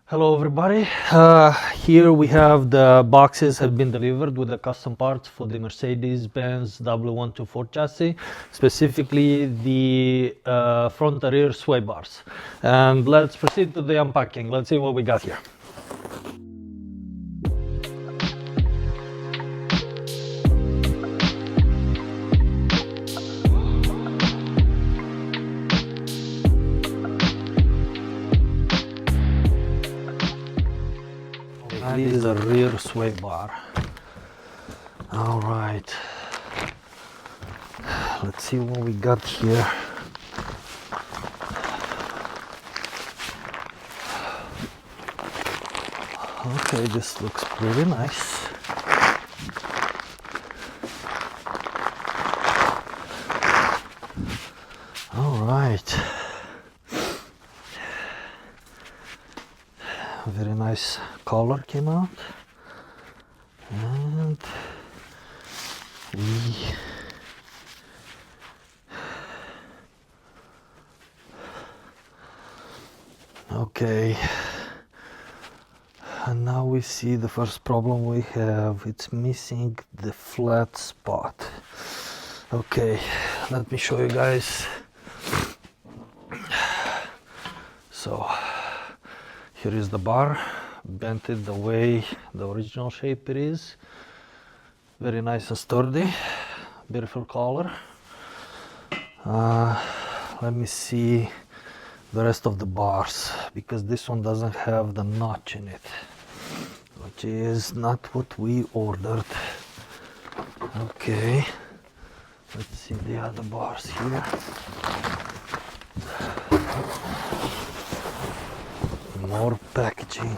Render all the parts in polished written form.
Hello everybody. Here we have the boxes have been delivered with the custom parts for the Mercedes-benz W124 chassis, specifically the front and rear sway bars. And let's proceed to the unpacking. Let's see what we got here. This is a rear sway bar. All right, let's see what we got here. Okay, this looks pretty nice. All right, very nice color came out, and okay, and now we see the first problem we have. It's missing the flat spot. Okay, let me show you guys. So here is the bar, bent it the way the original shape it is. Very nice and sturdy, beautiful color. Let me see the rest of the bars, because this one doesn't have the notch in it, which is not what we ordered. Okay, let's see the other bars here. More packaging.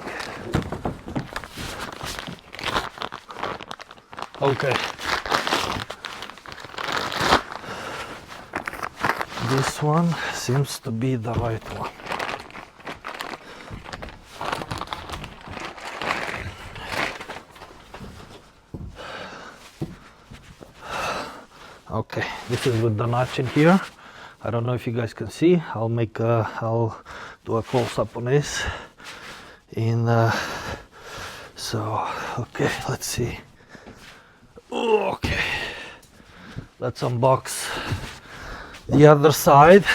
Okay, this one seems to be the right one. Okay, this is with the notch in here. I don't know if you guys can see. I'll do a close-up on this. So okay, let's see. Okay, let's unbox the other side.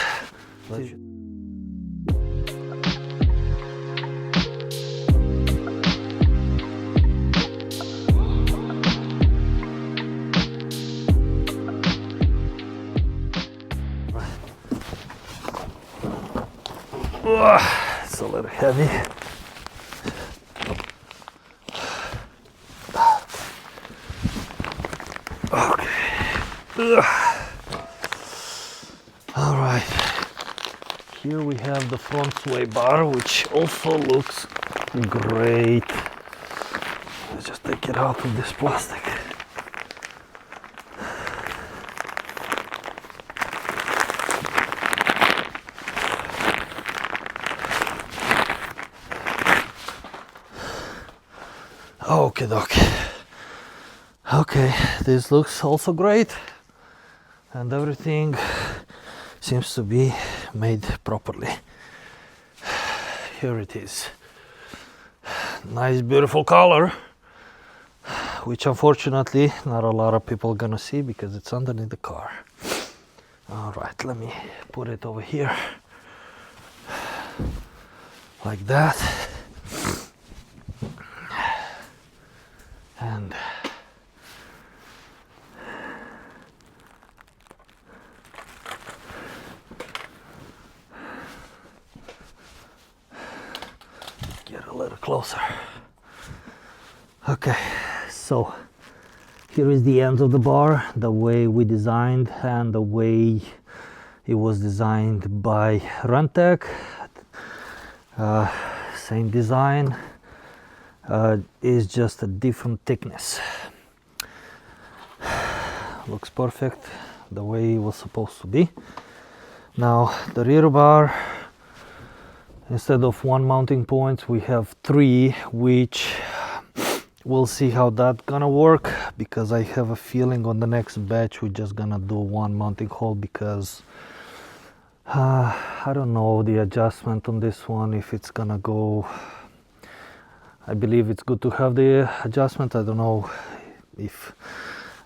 It's a little heavy. Okay. All right. Here we have the front sway bar, which also looks great. Let's just take it out of this plastic. Okay, doc. Okay, this looks also great, and everything seems to be made properly. Here it is. Nice, beautiful color, which unfortunately not a lot of people are gonna see because it's underneath the car. All right, let me put it over here like that. And get a little closer. Okay, so here is the ends of the bar, the way we designed and the way it was designed by Rentec. Same design. Is just a different thickness. Looks perfect the way it was supposed to be. Now the rear bar, instead of one mounting point we have three, which we'll see how that's gonna work, because I have a feeling on the next batch we're just gonna do one mounting hole, because I don't know the adjustment on this one, if it's gonna go I believe it's good to have the adjustment. I don't know if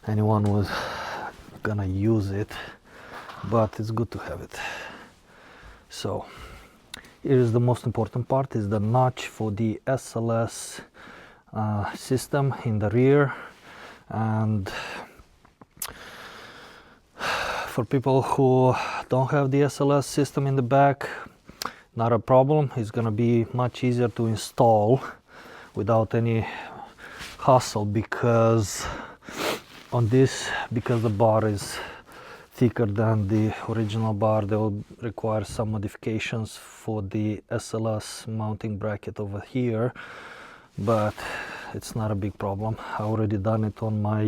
anyone was gonna use it, but it's good to have it. So here is the most important part, is the notch for the SLS system in the rear. And for people who don't have the SLS system in the back, not a problem. It's gonna be much easier to install without any hassle, because on this, because the bar is thicker than the original bar, they will require some modifications for the SLS mounting bracket over here, but it's not a big problem. I already done it on my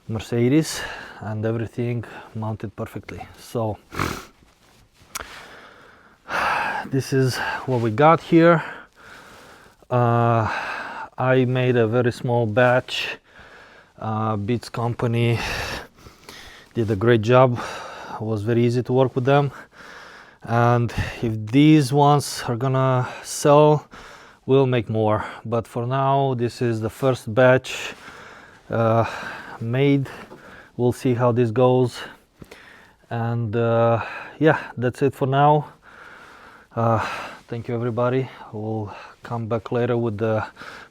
Mercedes, and everything mounted perfectly. So this is what we got here. I made a very small batch. Beats company did a great job. It was very easy to work with them, and if these ones are gonna sell, we'll make more, but for now this is the first batch made. We'll see how this goes, and yeah, that's it for now. Thank you everybody. We'll come back later with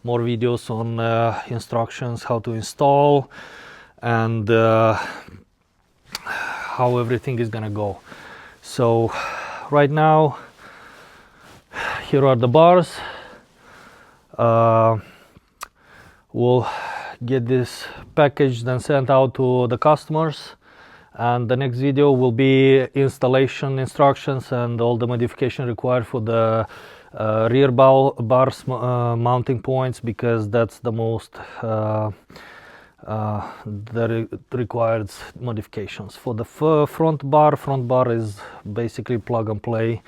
more videos on instructions, how to install, and how everything is gonna go. So right now, here are the bars. We'll get this packaged and sent out to the customers, and the next video will be installation instructions and all the modification required for the rear bars mounting points, because that's the most that requires modifications. For the front bar is basically plug and play.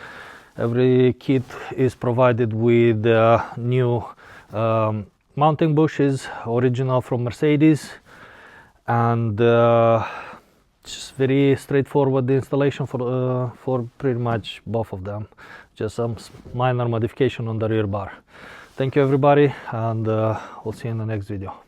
Every kit is provided with new mounting bushes, original from Mercedes, and just very straightforward installation for pretty much both of them. Just some minor modification on the rear bar. Thank you everybody, and we'll see you in the next video.